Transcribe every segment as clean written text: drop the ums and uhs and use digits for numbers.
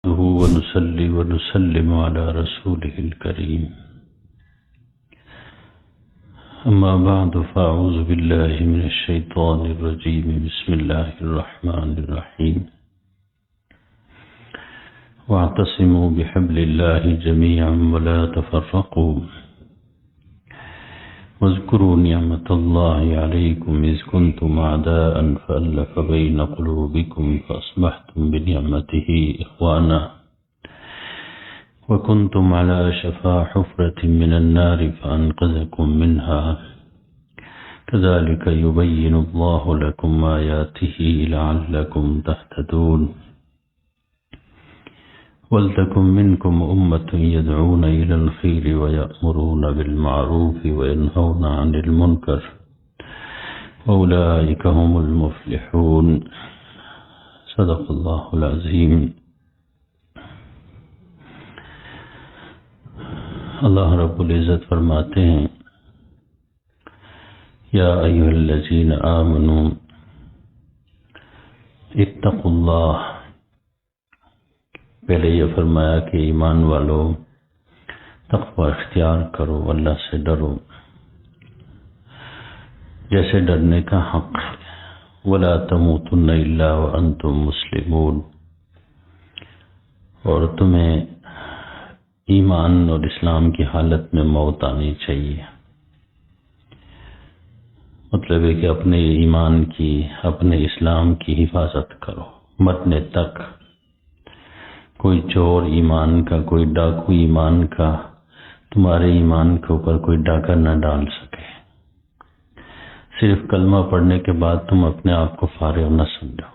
ونصلي ونسلم على رسوله الكريم. أما بعد فأعوذ بالله من الشيطان الرجيم. بسم الله الرحمن الرحيم. واعتصموا بحبل الله جميعا ولا تفرقوا واذكروا نعمة الله عليكم إذ كنتم أعداء فألف بين قلوبكم فأصبحتم بنعمته إخوانا وكنتم على شفا حفرة من النار فأنقذكم منها كذلك يبين الله لكم آياته لعلكم تهتدون. وَلْتَكُنْ مِنْكُمْ أُمَّةٌ يَدْعُونَ إِلَى الْخَيْرِ وَيَأْمُرُونَ بِالْمَعْرُوفِ وَيَنْهَوْنَ عَنِ الْمُنْكَرِ وَأُولَئِكَ هُمُ الْمُفْلِحُونَ. صدق اللہ العظیم. اللہ رب العزت فرماتے ہیں یا ایھا الذین آمنوا اتقوا اللہ. پہلے یہ فرمایا کہ ایمان والو تقوی اختیار کرو، اللہ سے ڈرو جیسے ڈرنے کا حق ہے. وَلَا تَمُوتُنَّ إِلَّا وَأَنْتُمْ مُسْلِمُونَ. اور تمہیں ایمان اور اسلام کی حالت میں موت آنی چاہیے. مطلب ہے کہ اپنے ایمان کی، اپنے اسلام کی حفاظت کرو مرنے تک. کوئی چور ایمان کا، کوئی ڈاکو ایمان کا تمہارے ایمان کے اوپر کوئی ڈاکہ نہ ڈال سکے. صرف کلمہ پڑھنے کے بعد تم اپنے آپ کو فارغ نہ سمجھو.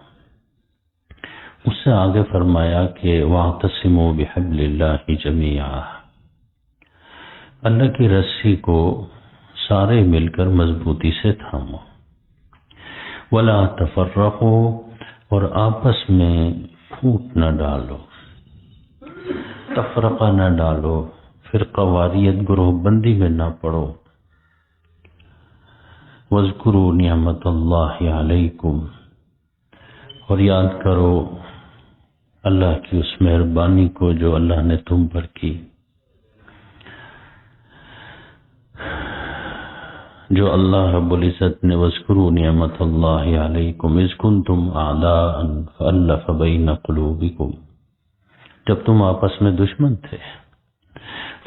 اس سے آگے فرمایا کہ وَاعْتَصِمُوا بِحَبْلِ اللَّهِ جَمِيعًا. اللہ کی رسی کو سارے مل کر مضبوطی سے تھامو. وَلَا تَفَرَّقُوا. اور آپس میں پھوٹ نہ ڈالو، تفرقہ نہ ڈالو، فرقہ واریت گروہ بندی میں نہ پڑو. وَاذْكُرُوا نِعْمَةَ اللَّهِ عَلَيْكُمْ. اور یاد کرو اللہ کی اس مہربانی کو جو اللہ نے تم پر کی، جو اللہ رب العزت نے وَاذْكُرُوا نِعْمَةَ اللَّهِ عَلَيْكُمْ إِذْ كُنْتُمْ أَعْدَاءً فَأَلَّفَ بَيْنَ قُلُوبِكُمْ. جب تم آپس میں دشمن تھے،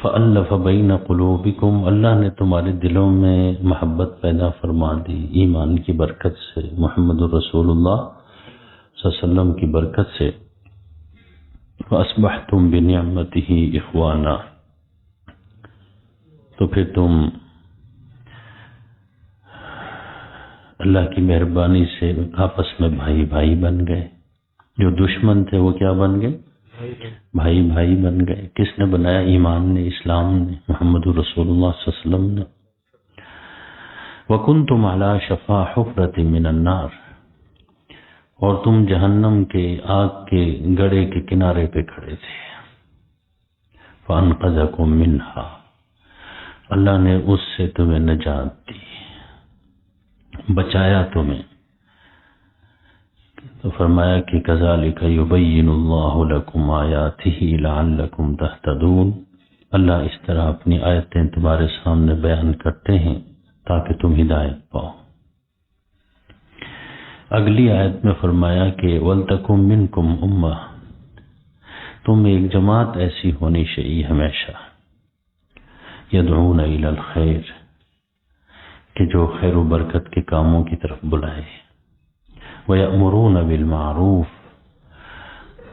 فَأَلَّفَ بَيْنَ قُلُوبِكُمْ. اللہ نے تمہارے دلوں میں محبت پیدا فرما دی ایمان کی برکت سے، محمد رسول اللہ صلی اللہ علیہ وسلم کی برکت سے. فَأَصْبَحْتُمْ بِنِعْمَتِهِ إِخْوَانًا. تو پھر تم اللہ کی مہربانی سے آپس میں بھائی بھائی بن گئے. جو دشمن تھے وہ کیا بن گئے؟ بھائی بھائی بن گئے. کس نے بنایا؟ ایمان نے، اسلام نے، محمد رسول اللہ صلی اللہ علیہ وسلم نے. وَكُنْتُمْ عَلَى شَفَا حُفْرَةٍ مِّنَ النَّارِ. اور تم جہنم کے آگ کے گڑھے کے کنارے پہ کھڑے تھے. فَأَنْقَذَكُم مِّنْهَا. اللہ نے اس سے تمہیں نجات دی، بچایا تمہیں. تو فرمایا کہ كَذَلِكَ يُبَيِّنُ اللَّهُ لَكُمْ آيَاتِهِ لَعَلَّكُمْ تَهْتَدُونَ. اللہ اس طرح اپنی آیتیں تمہارے سامنے بیان کرتے ہیں تاکہ تم ہدایت پاؤ. اگلی آیت میں فرمایا کہ وَلْتَكُنْ مِنْكُمْ أُمَّةٌ. تم ایک جماعت ایسی ہونی چاہیے ہمیشہ يَدْعُونَ إِلَى الْخَيْرِ، کہ جو خیر و برکت کے کاموں کی طرف بلائے. وَيَأْمُرُونَ بِالْمَعْرُوفِ.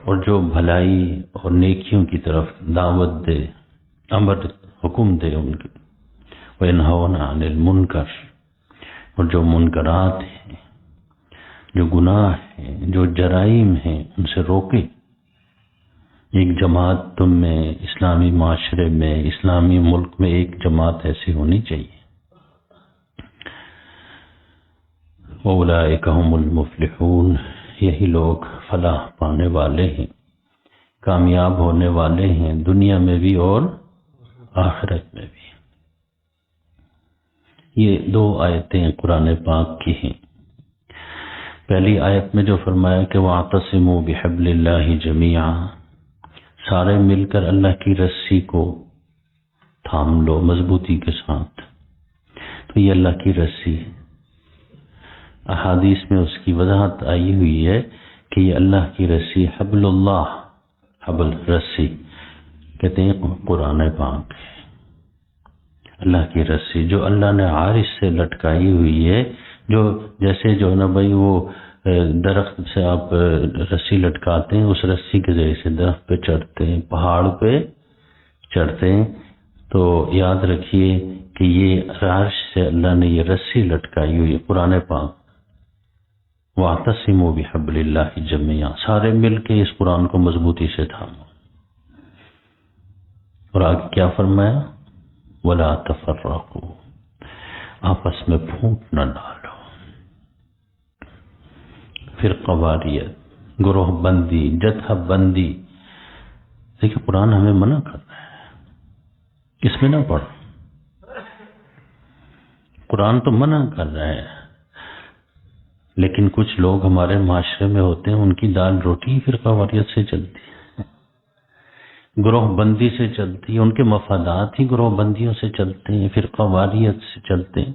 اور جو بھلائی اور نیکیوں کی طرف دعوت دے، امر حکم دے ان کی. وَيَنْهَوْنَ عَنِ الْمُنْكَرِ. اور جو منکرات ہیں، جو گناہ ہیں، جو جرائم ہیں ان سے روکے. ایک جماعت تم میں، اسلامی معاشرے میں، اسلامی ملک میں ایک جماعت ایسی ہونی چاہیے. وَأُولَئِكَ هُمُ الْمُفْلِحُونَ. یہی لوگ فلاح پانے والے ہیں، کامیاب ہونے والے ہیں، دنیا میں بھی اور آخرت میں بھی. یہ دو آیتیں قرآن پاک کی ہیں. پہلی آیت میں جو فرمایا کہ وَاعْتَصِمُوا بِحَبْلِ اللَّهِ جَمِيعًا، سارے مل کر اللہ کی رسی کو تھام لو مضبوطی کے ساتھ. تو یہ اللہ کی رسی احادیث میں اس کی وضاحت آئی ہوئی ہے کہ یہ اللہ کی رسی حبل اللہ، حبل رسی کہتے ہیں قرآن پاک، اللہ کی رسی جو اللہ نے عارش سے لٹکائی ہوئی ہے، جو جیسے جو ہے نا بھائی وہ درخت سے آپ رسی لٹکاتے ہیں، اس رسی کے ذریعے سے درخت پہ چڑھتے ہیں، پہاڑ پہ چڑھتے ہیں. تو یاد رکھیے کہ یہ عرش سے اللہ نے یہ رسی لٹکائی ہوئی ہے قرآن پاک. وَاعْتَصِمُوا بِحَبْلِ اللَّهِ جَمِيعًا، سارے مل کے اس قرآن کو مضبوطی سے تھامو. اور آگے کیا فرمایا؟ وَلَا تَفَرَّقُوا، آپس میں پھوٹ نہ ڈالو. فرقہ واریت، گروہ بندی، جتھا بندی. دیکھیں قرآن ہمیں منع کر رہا ہے اس میں نہ پڑھو. قرآن تو منع کر رہا ہے، لیکن کچھ لوگ ہمارے معاشرے میں ہوتے ہیں، ان کی دال روٹی فرقہ واریت سے چلتی ہے، گروہ بندی سے چلتی ہے، ان کے مفادات ہی گروہ بندیوں سے چلتے ہیں، فرقہ واریت سے چلتے ہیں.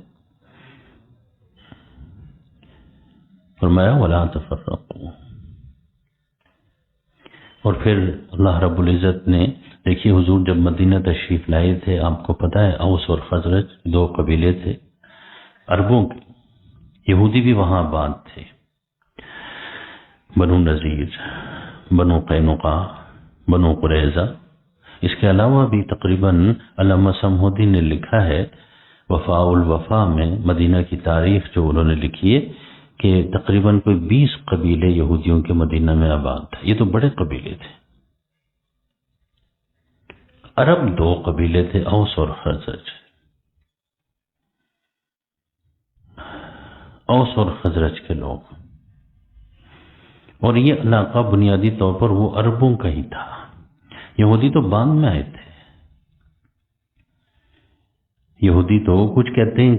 فرمایا وَلَا تَفَرَّقُوا. اور پھر اللہ رب العزت نے دیکھیے حضور جب مدینہ تشریف لائے تھے، آپ کو پتہ ہے اوس اور خزرج دو قبیلے تھے عربوں کے، یہودی بھی وہاں آباد تھے، بنو نذیر، بنو قینقاع، بنو قریظہ. اس کے علاوہ بھی تقریباً علامہ سمہودی نے لکھا ہے وفاء الوفا میں مدینہ کی تاریخ جو انہوں نے لکھی ہے کہ تقریباً کوئی 20 قبیلے یہودیوں کے مدینہ میں آباد تھے. یہ تو بڑے قبیلے تھے. عرب دو قبیلے تھے، اوس اور خزرج. اوس اور خزرج کے لوگ، اور یہ علاقہ بنیادی طور پر وہ عربوں کا ہی تھا. یہودی تو بعد میں آئے تھے. یہودی تو کچھ کہتے ہیں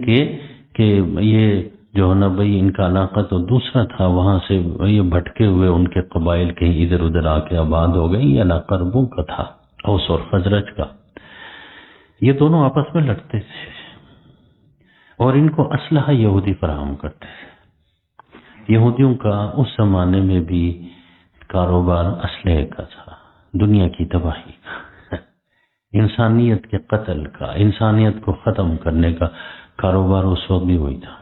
کہ یہ جو ہے نا بھائی ان کا علاقہ تو دوسرا تھا، وہاں سے یہ بھٹکے ہوئے ان کے قبائل کہیں ادھر ادھر آ کے آباد ہو گئے. یہ علاقہ عربوں کا تھا، اوس اور خزرج کا. یہ دونوں آپس میں لڑتے تھے اور ان کو اسلحہ یہودی فراہم کرتے تھے. یہودیوں کا اس زمانے میں بھی کاروبار اسلحے کا تھا، دنیا کی تباہی کا، انسانیت کے قتل کا، انسانیت کو ختم کرنے کا کاروبار اس وقت بھی وہی تھا.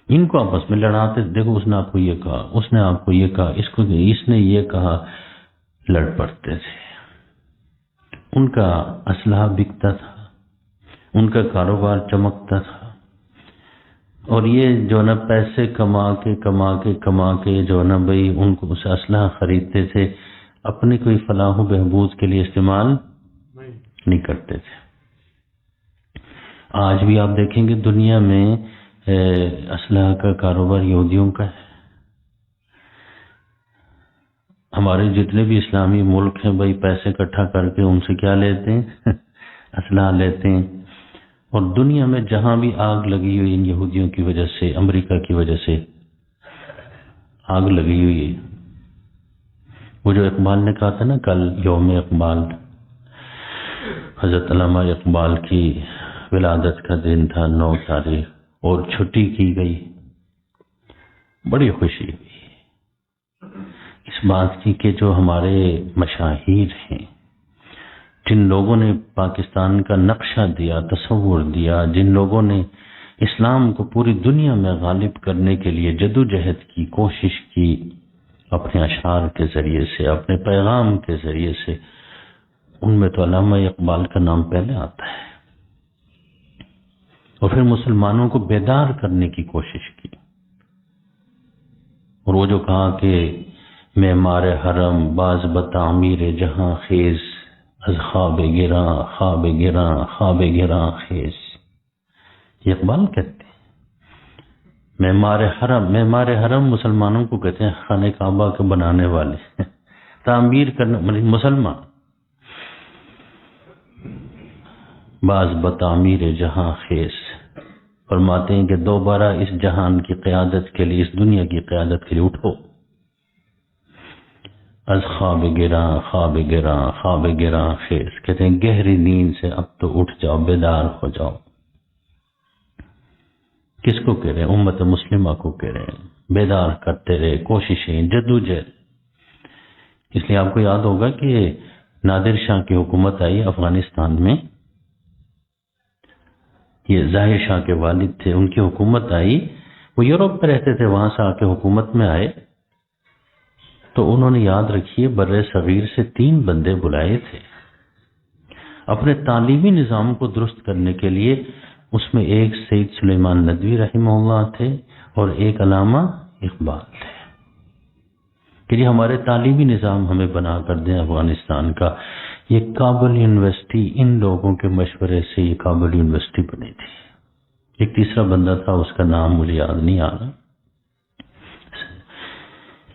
ان کو آپس میں لڑاتے، دیکھو اس نے آپ کو یہ کہا، اس نے آپ کو یہ کہا، اس نے یہ کہا، لڑ پڑتے تھے. ان کا اسلحہ بکتا تھا، ان کا کاروبار چمکتا تھا. اور یہ جو نا پیسے کما کے جو نا بھائی ان کو اسے اسلحہ خریدتے تھے، اپنی کوئی فلاح و بہبود کے لیے استعمال نہیں کرتے تھے. آج بھی آپ دیکھیں گے دنیا میں اسلحہ کا کاروبار یہودیوں کا ہے. ہمارے جتنے بھی اسلامی ملک ہیں بھائی پیسے اکٹھا کر کے ان سے کیا لیتے ہیں؟ اسلحہ لیتے ہیں. اور دنیا میں جہاں بھی آگ لگی ہوئی ان یہودیوں کی وجہ سے، امریکہ کی وجہ سے آگ لگی ہوئی ہے. وہ جو اقبال نے کہا تھا نا کل یوم اقبال، حضرت علامہ اقبال کی ولادت کا دن تھا 9 تاریخ، اور چھٹی کی گئی. بڑی خوشی ہوئی اس بات کی کہ جو ہمارے مشاہیر ہیں، جن لوگوں نے پاکستان کا نقشہ دیا، تصور دیا، جن لوگوں نے اسلام کو پوری دنیا میں غالب کرنے کے لیے جدوجہد کی، کوشش کی، اپنے اشعار کے ذریعے سے، اپنے پیغام کے ذریعے سے، ان میں تو علامہ اقبال کا نام پہلے آتا ہے. اور پھر مسلمانوں کو بیدار کرنے کی کوشش کی. اور وہ جو کہا کہ معمار حرم باز بتعمیر جہاں خیز، از خواب گراں خواب گراں خواب گراں خیز. یہ اقبال کہتے ہیں. معمار حرم مسلمانوں کو کہتے ہیں، خانہ کعبہ کے بنانے والے، تعمیر کرنے مسلمان. باز بتعمیر جہاں خیز، فرماتے ہیں کہ دوبارہ اس جہان کی قیادت کے لیے، اس دنیا کی قیادت کے لیے اٹھو. از خواب گراں خواب گراں خواب گراں خیز، کہتے ہیں گہری نیند سے اب تو اٹھ جاؤ، بیدار ہو جاؤ۔ کس کو کہہ رہے ہیں؟ امت مسلمہ کو کہہ رہے ہیں، بیدار کرتے رہے، کوششیں، جدوجہد۔ اس لیے آپ کو یاد ہوگا کہ نادر شاہ کی حکومت آئی افغانستان میں، یہ ظاہر شاہ کے والد تھے، ان کی حکومت آئی، وہ یورپ میں رہتے تھے، وہاں سے آ کے حکومت میں آئے تو انہوں نے یاد رکھیے بر صغیر سے 3 بندے بلائے تھے اپنے تعلیمی نظام کو درست کرنے کے لیے۔ اس میں ایک سید سلیمان ندوی رحمہ اللہ تھے اور ایک علامہ اقبال تھے کہ یہ ہمارے تعلیمی نظام ہمیں بنا کر دیں افغانستان کا۔ یہ کابل یونیورسٹی ان لوگوں کے مشورے سے یہ کابل یونیورسٹی بنی تھی۔ ایک تیسرا بندہ تھا، اس کا نام مجھے یاد نہیں آ رہا۔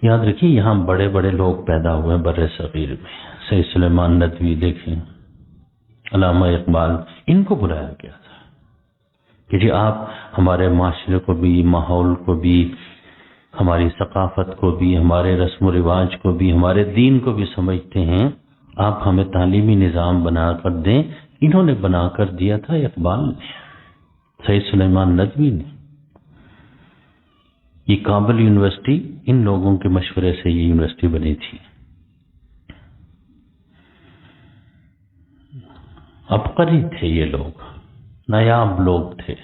یاد رکھیے یہاں بڑے بڑے لوگ پیدا ہوئے بر صغیر میں، سید سلیمان ندوی دیکھیں، علامہ اقبال، ان کو بلایا گیا تھا کہ جی آپ ہمارے معاشرے کو بھی، ماحول کو بھی، ہماری ثقافت کو بھی، ہمارے رسم و رواج کو بھی، ہمارے دین کو بھی سمجھتے ہیں، آپ ہمیں تعلیمی نظام بنا کر دیں۔ انہوں نے بنا کر دیا تھا، اقبال نے، سید سلیمان ندوی نے۔ یہ کابل یونیورسٹی ان لوگوں کے مشورے سے یہ یونیورسٹی بنی تھی۔ عبقری تھے یہ لوگ، نایاب لوگ تھے،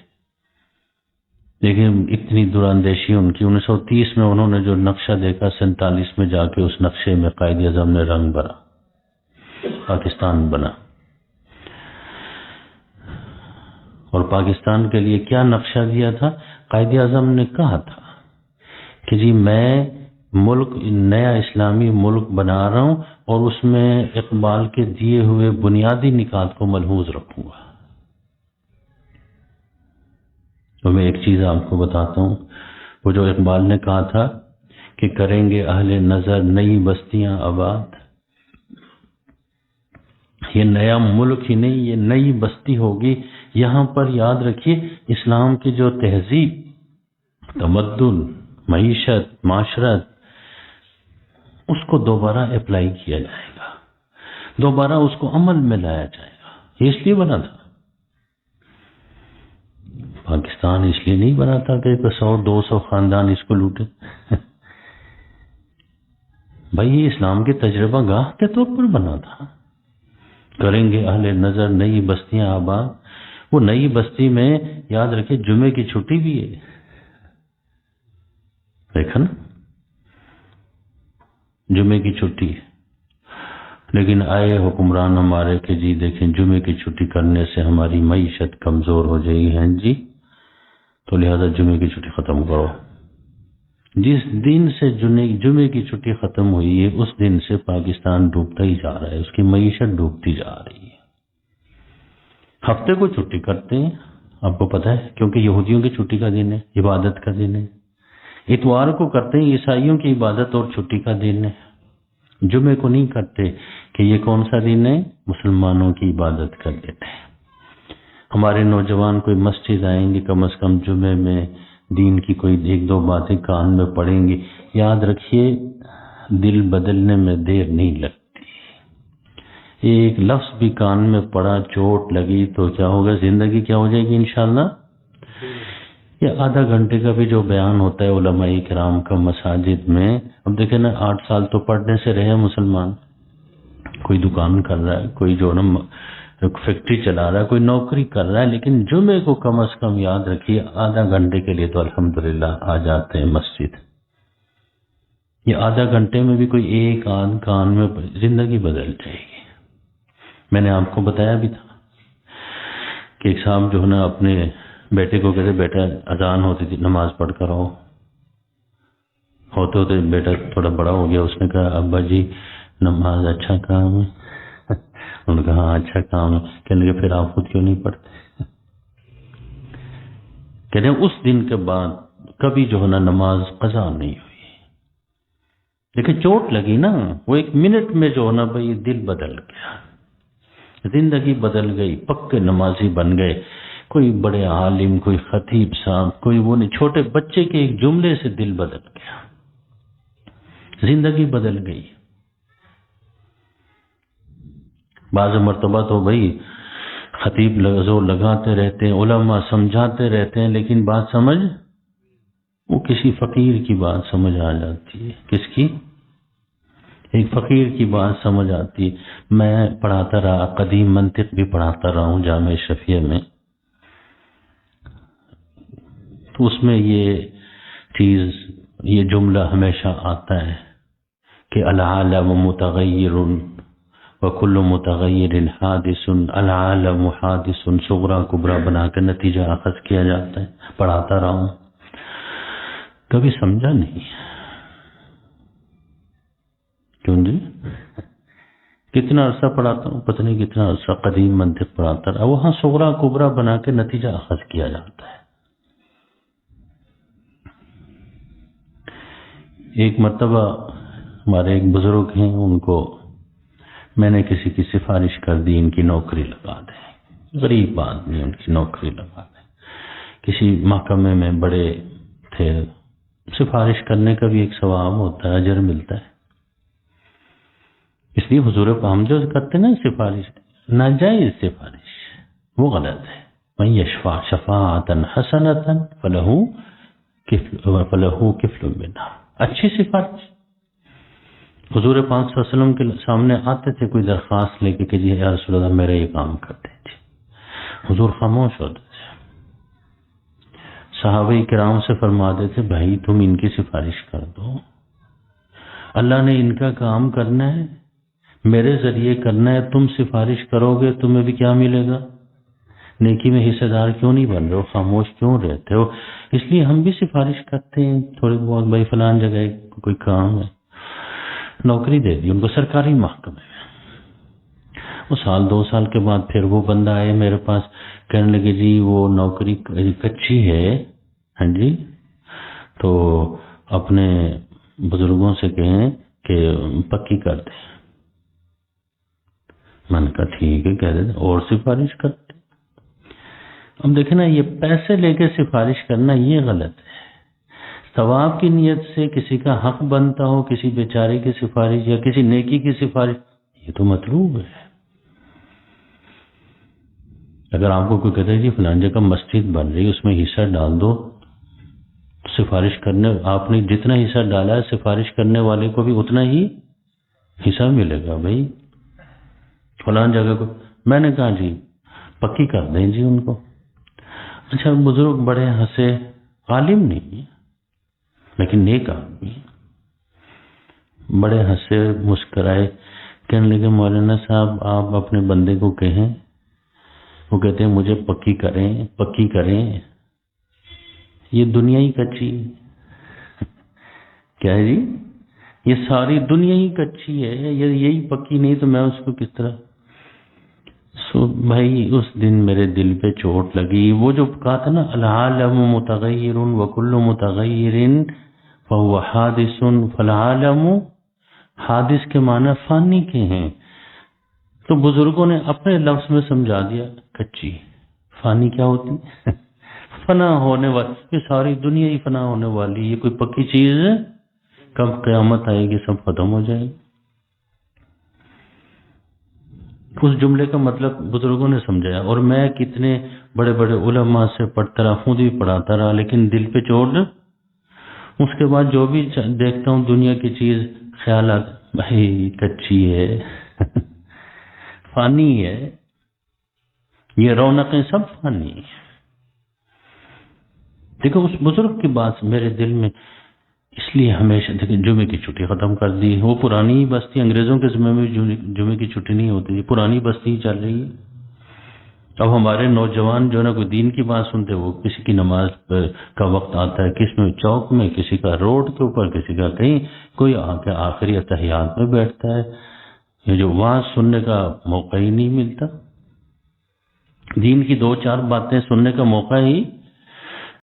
لیکن اتنی دوراندیشی ان کی۔ 1930 میں انہوں نے جو نقشہ دیکھا، 47 میں جا کے اس نقشے میں قائد اعظم نے رنگ بھرا، پاکستان بنا۔ اور پاکستان کے لیے کیا نقشہ دیا تھا؟ قائد اعظم نے کہا تھا کہ جی میں ملک نیا اسلامی ملک بنا رہا ہوں اور اس میں اقبال کے دیے ہوئے بنیادی نکات کو ملحوظ رکھوں گا۔ تو میں ایک چیز آپ کو بتاتا ہوں، وہ جو اقبال نے کہا تھا کہ کریں گے اہل نظر نئی بستیاں آباد، یہ نیا ملک ہی نہیں، یہ نئی بستی ہوگی۔ یہاں پر یاد رکھیے اسلام کی جو تہذیب، تمدن، معیشت، معاشرت، اس کو دوبارہ اپلائی کیا جائے گا، دوبارہ اس کو عمل میں لایا جائے گا۔ یہ اس لیے بنا تھا پاکستان، اس لیے نہیں بنا تھا کہ 100-200 خاندان اس کو لوٹے۔ بھائی یہ اسلام کے تجربہ گاہ کے طور پر بنا تھا۔ کریں گے اہل نظر نئی بستیاں آباد، وہ نئی بستی میں یاد رکھے جمعے کی چھٹی بھی ہے، دیکھا نا، جمعے کی چھٹی ہے، لیکن آئے حکمران ہمارے کہ جی دیکھیں جمعے کی چھٹی کرنے سے ہماری معیشت کمزور ہو جائے گی، ہیں جی تو لہذا جمعے کی چھٹی ختم کرو۔ جس دن سے جمعے کی چھٹی ختم ہوئی ہے اس دن سے پاکستان ڈوبتا ہی جا رہا ہے، اس کی معیشت ڈوبتی جا رہی ہے۔ ہفتے کو چھٹی کرتے ہیں، آپ کو پتہ ہے، کیونکہ یہودیوں کی چھٹی کا دن ہے، عبادت کا دن ہے۔ اتوار کو کرتے ہیں، عیسائیوں کی عبادت اور چھٹی کا دن ہے۔ جمعے کو نہیں کرتے کہ یہ کون سا دن ہے، مسلمانوں کی عبادت کر لیتے ہیں۔ ہمارے نوجوان کوئی مسجد آئیں گے، کم از کم جمعے میں دین کی کوئی 1-2 باتیں کان میں پڑیں گی۔ یاد رکھیے دل بدلنے میں دیر نہیں لگتی، ایک لفظ بھی کان میں پڑا، چوٹ لگی تو کیا ہوگا، زندگی کیا ہو جائے گی انشاءاللہ۔ یہ آدھا گھنٹے کا بھی جو بیان ہوتا ہے علماء کرام کا مساجد میں، اب دیکھیں نا 8 سال تو پڑھنے سے رہے مسلمان، کوئی دکان کر رہا ہے، کوئی جو نا فیکٹری چلا رہا ہے، کوئی نوکری کر رہا ہے، لیکن جمعے کو کم از کم یاد رکھیے آدھا گھنٹے کے لیے تو الحمدللہ آ جاتے ہیں مسجد۔ یہ آدھا گھنٹے میں بھی کوئی ایک آدھ کان میں زندگی بدل جائے گی۔ میں نے آپ کو بتایا بھی تھا کہ ایک صاحب جو ہے نا اپنے بیٹے کو کہتے، بیٹا اذان ہوتی تھی نماز پڑھ کر آؤ، ہوتے ہوتے بیٹا تھوڑا بڑا ہو گیا، اس نے کہا ابا جی نماز اچھا کام ہے، انہوں نے کہا ہاں اچھا کام ہے، کہنے لگے پھر آپ خود کیوں نہیں پڑھتے؟ کہتے ہیں اس دن کے بعد کبھی جو ہے نا نماز قضا نہیں ہوئی، لیکن چوٹ لگی نا، وہ 1 منٹ میں جو ہے نا بھائی دل بدل گیا، زندگی بدل گئی، پکے نمازی بن گئے، کوئی بڑے عالم، کوئی خطیب صاحب، کوئی وہ نہیں، چھوٹے بچے کے ایک جملے سے دل بدل گیا، زندگی بدل گئی۔ بعض مرتبہ تو بھائی خطیب زور لگاتے رہتے ہیں، علماء سمجھاتے رہتے ہیں، لیکن بات سمجھ وہ کسی فقیر کی بات سمجھ آ جاتی ہے. کس کی؟ ایک فقیر کی بات سمجھ آتی ہے. میں پڑھاتا رہا، قدیم منطق بھی پڑھاتا رہا ہوں جامعہ اشرفیہ میں، تو اس میں یہ جملہ ہمیشہ آتا ہے کہ العالم متغیر وکل متغیر حادث، العالم حادث صغرا کبرا بنا کر نتیجہ اخذ کیا جاتا ہے. پڑھاتا رہا ہوں، کبھی سمجھا نہیں. کیوں جی؟ کتنا عرصہ پڑھاتا ہوں، پتہ نہیں کتنا عرصہ قدیم منطق پڑھاتا رہا، وہاں صغرا کبرا بنا کے نتیجہ اخذ کیا جاتا ہے. ایک مرتبہ ہمارے ایک بزرگ ہیں، ان کو میں نے کسی کی سفارش کر دی، ان کی نوکری لگا دیں. غریب آدمی، ان کی نوکری لگا دیں. کسی محکمے میں بڑے تھے، سفارش کرنے کا بھی ایک ثواب ہوتا ہے، اجر ملتا ہے. اس لیے حضور ہم جو کرتے نا سفارش، ناجائز سفارش وہ غلط ہے. من یشفع شفاعۃ حسنۃ فلہ کفل منہا. اچھی سفارش. حضور پاک صلی اللہ علیہ وسلم کے سامنے آتے تھے کوئی درخواست لے کے کہ جی یا رسول اللہ میرا یہ کام کر دیجیے، حضور خاموش ہوتے تھے. صحابہ کرام سے فرما دیتے بھائی تم ان کی سفارش کر دو، اللہ نے ان کا کام کرنا ہے، میرے ذریعے کرنا ہے. تم سفارش کرو گے تمہیں بھی کیا ملے گا؟ نیکی میں حصہ دار کیوں نہیں بن رہے ہو؟ خاموش کیوں رہتے ہو؟ اس لیے ہم بھی سفارش کرتے ہیں تھوڑی بہت، بھائی فلان جگہ کوئی کام ہے، نوکری دے دی ان کو سرکاری محکمے میں. وہ سال 2 سال کے بعد پھر وہ بندہ آئے میرے پاس، کہنے لگے جی وہ نوکری کچی ہے، ہاں جی تو اپنے بزرگوں سے کہیں کہ پکی کر دیں. میں نے کہا ٹھیک ہے کہہ دیتے، اور سفارش کرتے. اب دیکھیں نا، یہ پیسے لے کے سفارش کرنا یہ غلط ہے. ثواب کی نیت سے کسی کا حق بنتا ہو، کسی بیچارے کی سفارش یا کسی نیکی کی سفارش، یہ تو مطلوب ہے. اگر آپ کو کوئی کہتا ہے جی فلان جگہ مسجد بن رہی ہے اس میں حصہ ڈال دو، سفارش کرنے آپ نے جتنا حصہ ڈالا ہے سفارش کرنے والے کو بھی اتنا ہی حصہ ملے گا. بھائی فلان جگہ کو، میں نے کہا جی پکی کر دیں جی ان کو. اچھا بزرگ بڑے ہنسے، عالم نہیں لیکن نیک آدمی، بڑے ہنسے مسکرائے، کہنے لگے مولانا صاحب آپ اپنے بندے کو کہیں، وہ کہتے ہیں مجھے پکی کریں پکی کریں. یہ دنیا ہی کچی کیا ہے جی؟ یہ ساری دنیا ہی کچی ہے، یہی پکی نہیں تو میں اس کو کس طرح. بھائی اس دن میرے دل پہ چوٹ لگی. وہ جو کہا تھا نا العالم متغیر وکل متغیر فهو حادث، فالعالم حادث کے معنی فانی کے ہیں. تو بزرگوں نے اپنے لفظ میں سمجھا دیا کچی. فانی کیا ہوتی؟ فنا ہونے والی. یہ ساری دنیا ہی فنا ہونے والی، یہ کوئی پکی چیز ہے؟ کب قیامت آئے گی سب ختم ہو جائے گی. اس جملے کا مطلب بزرگوں نے سمجھایا. اور میں کتنے بڑے بڑے علماء سے پڑھتا رہا، خود بھی پڑھاتا رہا، لیکن دل پہ چوٹ. اس کے بعد جو بھی دیکھتا ہوں دنیا کی چیز، خیالات بھائی کچی ہے فانی ہے، یہ رونقیں سب فانی ہیں. دیکھو اس بزرگ کی بات میرے دل میں، اس لیے ہمیشہ دیکھیں جمعے کی چھٹی ختم کر دی. وہ پرانی بستی، انگریزوں کے ذمہ میں جمعے کی چھٹی نہیں ہوتی تھی، پرانی بستی چل رہی ہے. اب ہمارے نوجوان جو نا کوئی دین کی بات سنتے، وہ کسی کی نماز کا وقت آتا ہے، کس میں چوک میں، کسی کا روڈ کے اوپر، کسی کا کہیں، کوئی آ کے آخری اتحیات میں بیٹھتا ہے. یہ جو وعظ سننے کا موقع ہی نہیں ملتا، دین کی 2-4 باتیں سننے کا موقع ہی